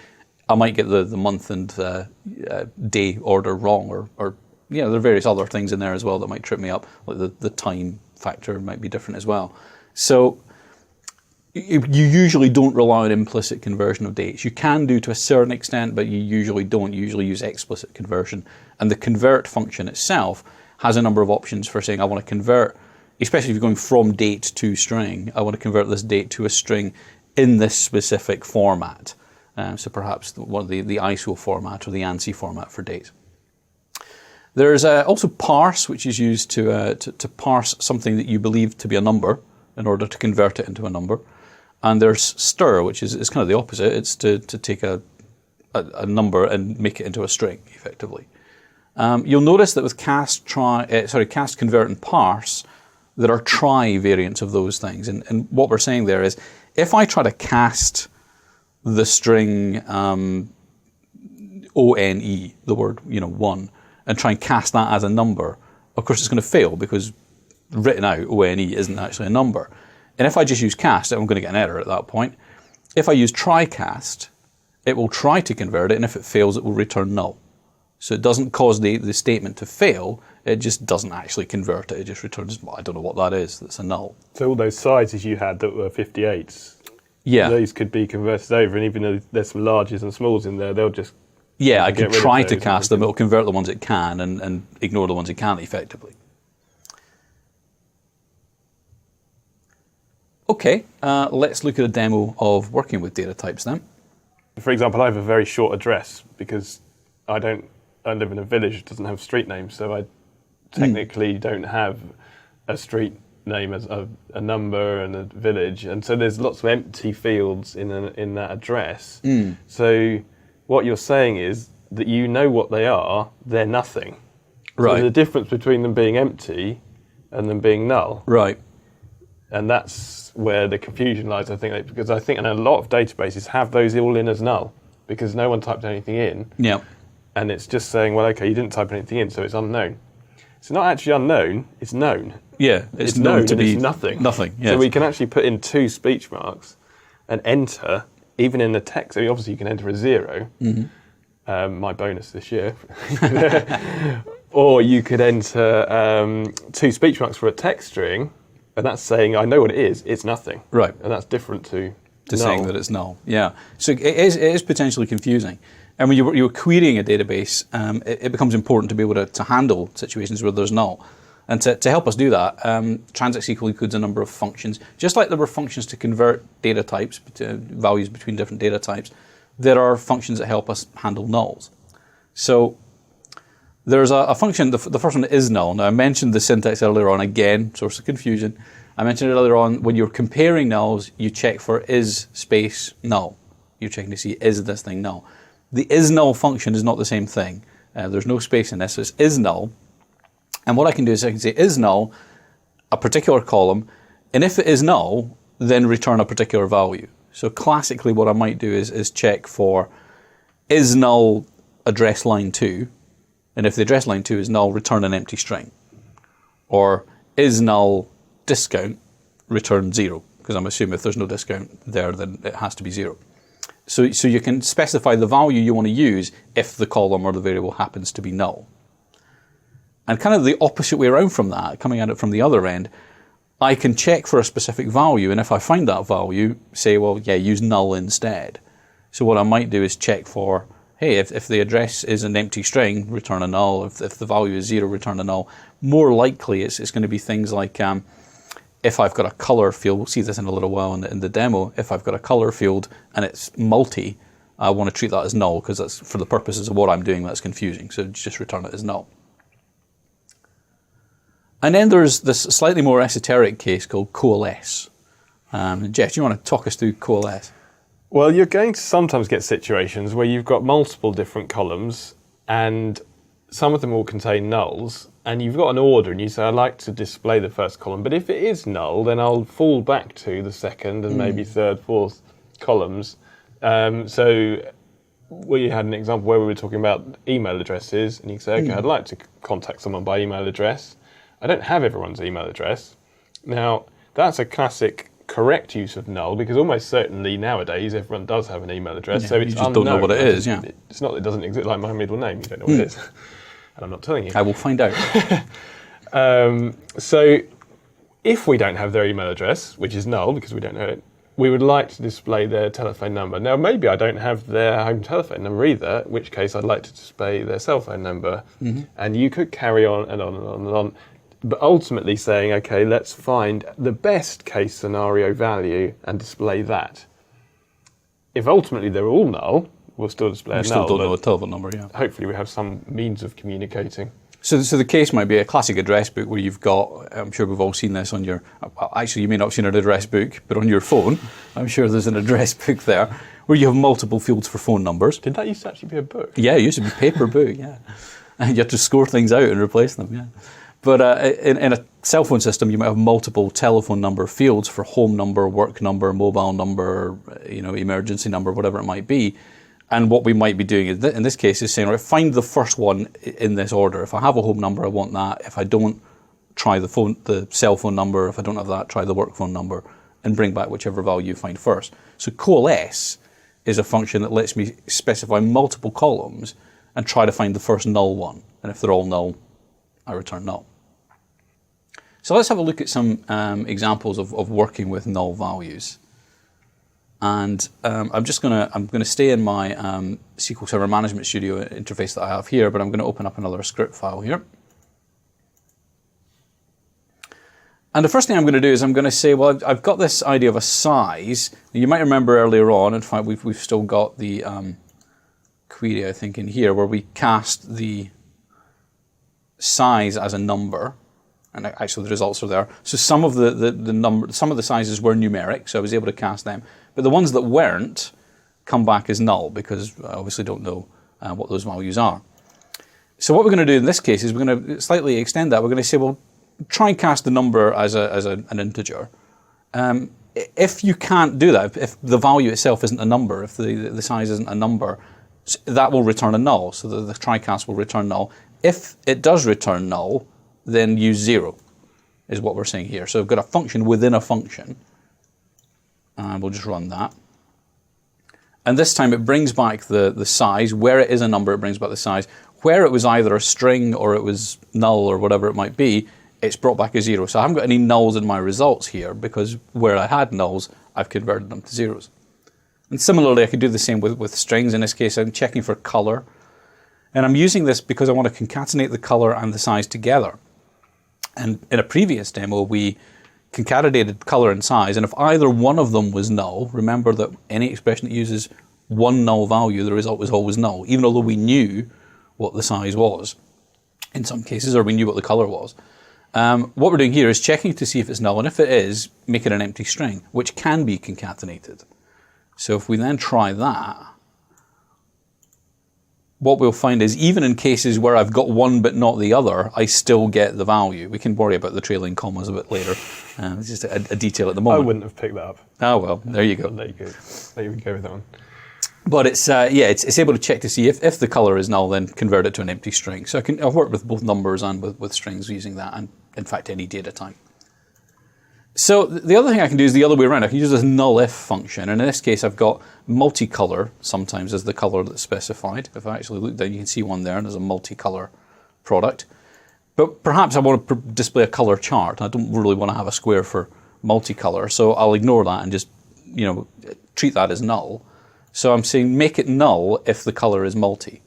I might get the month and day order wrong, or there are various other things in there as well that might trip me up, like the time factor might be different as well. So you usually don't rely on implicit conversion of dates. You can do to a certain extent, but you usually don't. You usually use explicit conversion. And the convert function itself has a number of options for saying I want to convert, especially if you're going from date to string, I want to convert this date to a string in this specific format. So perhaps the ISO format or the ANSI format for dates. There's also parse, which is used to parse something that you believe to be a number in order to convert it into a number. And there's stir, which is kind of the opposite. It's to take a number and make it into a string, effectively. You'll notice that with cast, convert, and parse, there are try variants of those things. And what we're saying there is, if I try to cast the string ONE, the word one, and try and cast that as a number, of course it's going to fail because written out ONE isn't actually a number. And if I just use cast, I'm going to get an error at that point. If I use try cast, it will try to convert it, and if it fails, it will return null. So it doesn't cause the statement to fail, it just doesn't actually convert it, it just returns, I don't know what that is, that's a null. So all those sizes you had that were 58s, those could be converted over, and even though there's some larges and smalls in there, they'll just I could try to cast them, it'll convert the ones it can and ignore the ones it can't effectively. Okay, let's look at a demo of working with data types then. For example, I have a very short address because I live in a village that doesn't have street names, so I technically don't have a street name as a number and a village, and so there's lots of empty fields in that address. So what you're saying is that you know what they are, they're nothing. Right. So there's a difference between them being empty and them being null. Right. And that's where the confusion lies, I think, because I think a lot of databases have those all in as null because no one typed anything in. Yeah. And it's just saying, well, okay, you didn't type anything in, so it's unknown. It's not actually unknown, it's known. Yeah, it's known to be it's nothing. Nothing, yes. So we can actually put in 2 speech marks and enter, even in the text. I mean, obviously you can enter a 0, my bonus this year. Or you could enter 2 speech marks for a text string, and that's saying, I know what it is, it's nothing. Right. And that's different to null. Saying that it's null, yeah. So it is potentially confusing. And when you're querying a database, it becomes important to be able to handle situations where there's null. And to help us do that, Transact SQL includes a number of functions. Just like there were functions to convert data types, values between different data types, there are functions that help us handle nulls. So there's a function, the first one is null. Now I mentioned the syntax earlier on, again, source of confusion. I mentioned it earlier on, when you're comparing nulls, you check for is space null. You're checking to see, is this thing null? The is null function is not the same thing. There's no space in this, so it's is null. And what I can do is I can say is null, a particular column, and if it is null, then return a particular value. So classically what I might do is check for is null address line 2, and if the address line 2 is null, return an empty string. Or is null discount, return 0, because I'm assuming if there's no discount there, then it has to be 0. So you can specify the value you want to use if the column or the variable happens to be null. And kind of the opposite way around from that, coming at it from the other end, I can check for a specific value, and if I find that value, say, well, yeah, use null instead. So what I might do is check for, hey, if the address is an empty string, return a null. If the value is 0, return a null. More likely, it's going to be things like, if I've got a color field, we'll see this in a little while in the demo, if I've got a color field and it's multi, I want to treat that as null, because that's, for the purposes of what I'm doing, that's confusing. So just return it as null. And then there's this slightly more esoteric case called coalesce. Jeff, do you want to talk us through coalesce? Well, you're going to sometimes get situations where you've got multiple different columns and some of them will contain nulls, and you've got an order and you say, I'd like to display the first column, but if it is null, then I'll fall back to the second and maybe third, fourth columns. So we had an example where we were talking about email addresses, and you say, okay, I'd like to contact someone by email address. I don't have everyone's email address. Now, that's a classic correct use of null, because almost certainly nowadays everyone does have an email address, Yeah, so it's you just unknown. don't know what it is, yeah. It's not that it doesn't exist, like my middle name, you don't know what it is. And I'm not telling you. I will find out. So if we don't have their email address, which is null because we don't know it, we would like to display their telephone number. Now, maybe I don't have their home telephone number either, in which case I'd like to display their cell phone number. And you could carry on and on and on and on, but ultimately saying, okay, let's find the best case scenario value and display that. If ultimately they're all null, we'll still display a null. We still don't know a telephone number, yeah. Hopefully we have some means of communicating. So the case might be a classic address book where you've got, I'm sure we've all seen this on your, actually you may not have seen an address book, but on your phone, I'm sure there's an address book there, where you have multiple fields for phone numbers. Did that used to actually be a book? Yeah, it used to be a paper book, yeah. And you had to score things out and replace them, yeah. But in a cell phone system, you might have multiple telephone number fields for home number, work number, mobile number, emergency number, whatever it might be. And what we might be doing in this case is saying, right, find the first one in this order. If I have a home number, I want that. If I don't, try the cell phone number. If I don't have that, try the work phone number, and bring back whichever value you find first. So coalesce is a function that lets me specify multiple columns and try to find the first null one. And if they're all null, I return null. So let's have a look at some examples of working with null values. And I'm going to stay in my SQL Server Management Studio interface that I have here, but I'm going to open up another script file here. And the first thing I'm going to do is I'm going to say, well, I've got this idea of a size. You might remember earlier on, in fact, we've still got the query, I think, in here, where we cast the size as a number. And actually the results are there. So some of the sizes were numeric, so I was able to cast them. But the ones that weren't come back as null, because I obviously don't know what those values are. So what we're going to do in this case is we're going to slightly extend that. We're going to say, well, try and cast the number as an integer. If you can't do that, if the value itself isn't a number, if the size isn't a number, that will return a null. So the try cast will return null. If it does return null, then use 0, is what we're saying here. So we've got a function within a function, and we'll just run that. And this time it brings back the size. Where it is a number, it brings back the size. Where it was either a string or it was null or whatever it might be, it's brought back a 0. So I haven't got any nulls in my results here, because where I had nulls, I've converted them to zeros. And similarly, I could do the same with strings. In this case, I'm checking for color. And I'm using this because I want to concatenate the color and the size together. And in a previous demo, we concatenated color and size, and if either one of them was null, remember that any expression that uses one null value, the result was always null, even although we knew what the size was in some cases, or we knew what the color was. What we're doing here is checking to see if it's null, and if it is, make it an empty string, which can be concatenated. So if we then try that, what we'll find is even in cases where I've got one but not the other, I still get the value. We can worry about the trailing commas a bit later. It's just a detail at the moment. I wouldn't have picked that up. Oh well, there you go. There you go. There you go with that one. But it's it's able to check to see if the color is null, then convert it to an empty string. So I've worked with both numbers and with strings using that, and in fact any data type. So the other thing I can do is the other way around. I can use this null-if function, and in this case I've got multicolor sometimes as the color that's specified. If I actually look down, you can see one there, and there's a multicolor product. But perhaps I want to display a color chart. I don't really want to have a square for multicolor, so I'll ignore that and just treat that as null. So I'm saying make it null if the color is multi.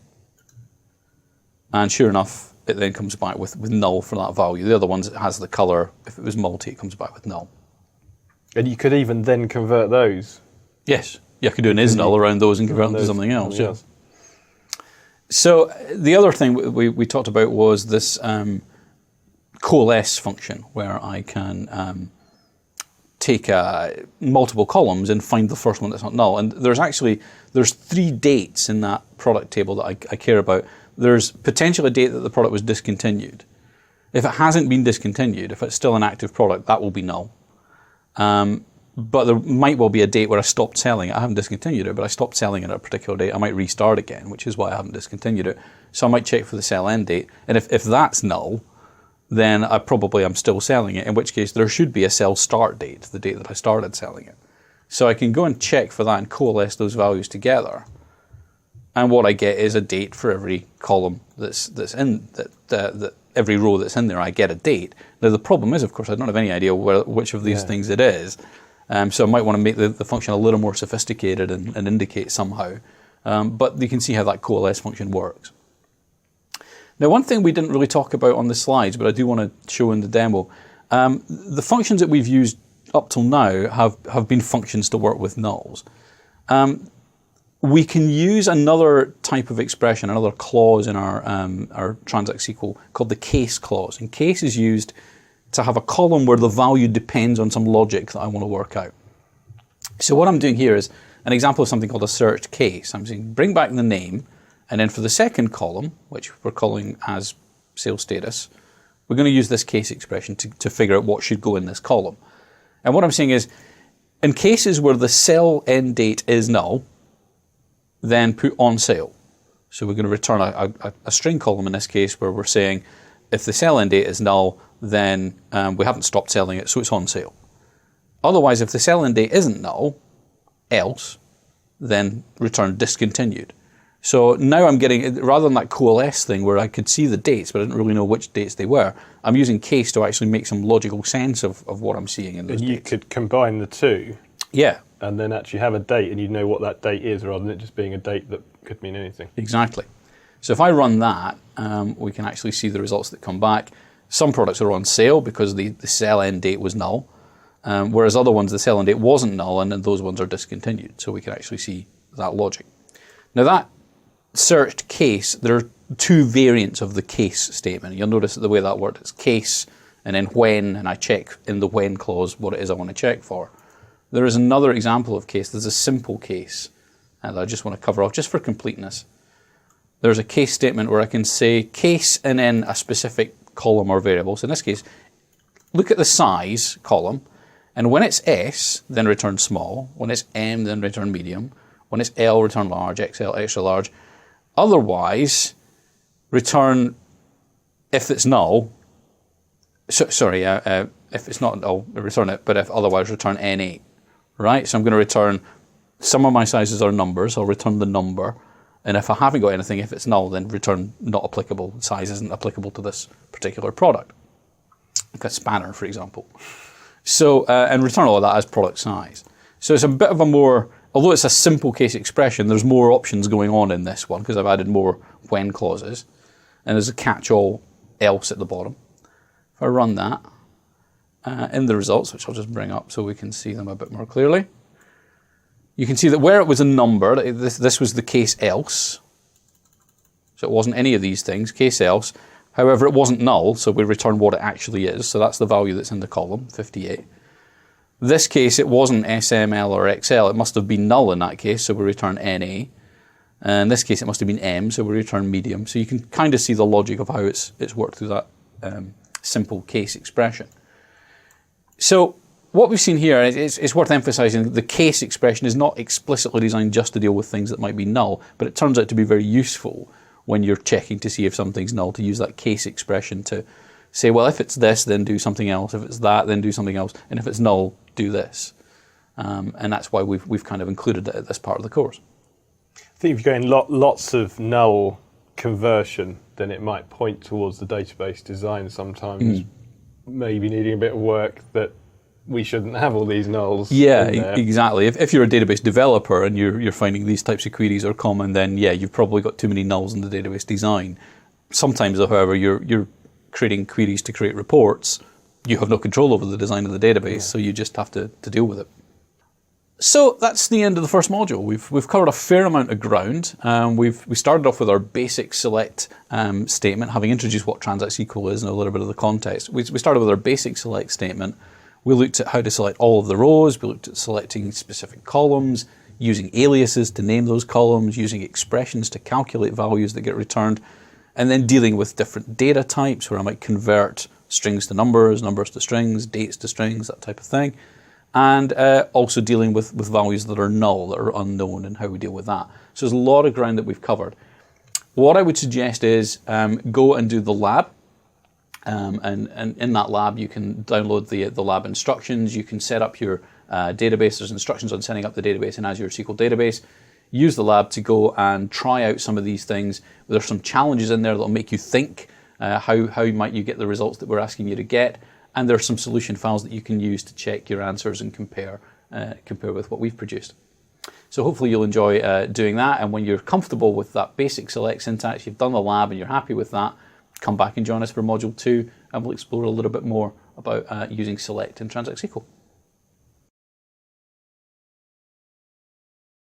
And sure enough, it then comes back with null for that value. The other ones, it has the color. If it was multi, it comes back with null. And you could even then convert those. Yes. Yeah, I could do an is null around those and convert them to something else. Yeah. So the other thing we talked about was this coalesce function, where I can take multiple columns and find the first one that's not null. And there's 3 dates in that product table that I care about. There's potentially a date that the product was discontinued. If it hasn't been discontinued, if it's still an active product, that will be null. But there might well be a date where I stopped selling it. I haven't discontinued it, but I stopped selling it at a particular date. I might restart again, which is why I haven't discontinued it. So I might check for the sell end date. And if that's null, then I'm still selling it, in which case there should be a sell start date, the date that I started selling it. So I can go and check for that and coalesce those values together. And what I get is a date for every column that's in that every row that's in there. I get a date. Now the problem is, of course, I don't have any idea which of these things it is. So I might want to make the function a little more sophisticated and indicate somehow. But you can see how that coalesce function works. Now, one thing we didn't really talk about on the slides, but I do want to show in the demo, the functions that we've used up till now have been functions to work with nulls. We can use another type of expression, another clause in our Transact SQL called the case clause. And case is used to have a column where the value depends on some logic that I want to work out. So what I'm doing here is an example of something called a search case. I'm saying bring back the name, and then for the second column, which we're calling as sales status, we're going to use this case expression to figure out what should go in this column. And what I'm saying is, in cases where the sell end date is null, then put on sale. So we're going to return a string column in this case where we're saying if the sell end date is null, then we haven't stopped selling it, so it's on sale. Otherwise, if the sell end date isn't null, else, then return discontinued. So now I'm getting, rather than that coalesce thing where I could see the dates, but I didn't really know which dates they were, I'm using case to actually make some logical sense of what I'm seeing in those dates. And you could combine the two. Yeah. And then actually have a date, and you know what that date is, rather than it just being a date that could mean anything. Exactly. So if I run that, we can actually see the results that come back. Some products are on sale because the sell end date was null, whereas other ones, the sell end date wasn't null, and then those ones are discontinued. So we can actually see that logic. Now that searched case, there are 2 variants of the case statement. You'll notice that the way that works, it's case, and then when, and I check in the when clause what it is I want to check for. There is another example of case. There's a simple case that I just want to cover off just for completeness. There's a case statement where I can say case and then a specific column or variable. So in this case, look at the size column, and when it's S, then return small. When it's M, then return medium. When it's L, return large, XL, extra large. Otherwise, return if it's null. If it's not null, return it, but if otherwise, return N8. Right, so I'm going to return, some of my sizes are numbers, I'll return the number, and if I haven't got anything, if it's null, then return not applicable, size isn't applicable to this particular product. Like a spanner, for example. So, and return all of that as product size. So it's a bit of a more, although it's a simple case expression, there's more options going on in this one, because I've added more when clauses, and there's a catch-all else at the bottom. If I run that, in the results, which I'll just bring up so we can see them a bit more clearly, you can see that where it was a number, this was the case else. So it wasn't any of these things, case else. However, it wasn't null, so we return what it actually is. So that's the value that's in the column, 58. This case, it wasn't SML or XL. It must have been null in that case, so we return NA. And in this case, it must have been M, so we return medium. So you can kind of see the logic of how it's worked through that simple case expression. So what we've seen here, it's worth emphasizing, the case expression is not explicitly designed just to deal with things that might be null, but it turns out to be very useful when you're checking to see if something's null, to use that case expression to say, well, if it's this, then do something else. If it's that, then do something else. And if it's null, do this. And that's why we've kind of included it at this part of the course. I think if you're going lots of null conversion, then it might point towards the database design sometimes maybe needing a bit of work, that we shouldn't have all these nulls. Yeah, exactly. If you're a database developer and you're finding these types of queries are common, then yeah, you've probably got too many nulls in the database design. Sometimes, however, you're creating queries to create reports. You have no control over the design of the database, so you just have to deal with it. So that's the end of the first module. We've covered a fair amount of ground. We started off with our basic select statement, having introduced what Transact SQL is and a little bit of the context. We started with our basic select statement. We looked at how to select all of the rows. We looked at selecting specific columns, using aliases to name those columns, using expressions to calculate values that get returned, and then dealing with different data types where I might convert strings to numbers, numbers to strings, dates to strings, that type of thing. And also dealing with values that are null, that are unknown, and how we deal with that. So there's a lot of ground that we've covered. What I would suggest is go and do the lab. And in that lab, you can download the lab instructions. You can set up your database. There's instructions on setting up the database in Azure SQL Database. Use the lab to go and try out some of these things. There's some challenges in there that will make you think. How might you get the results that we're asking you to get? And there are some solution files that you can use to check your answers and compare with what we've produced. So hopefully you'll enjoy doing that. And when you're comfortable with that basic select syntax, you've done the lab and you're happy with that, come back and join us for Module 2, and we'll explore a little bit more about using select in Transact SQL.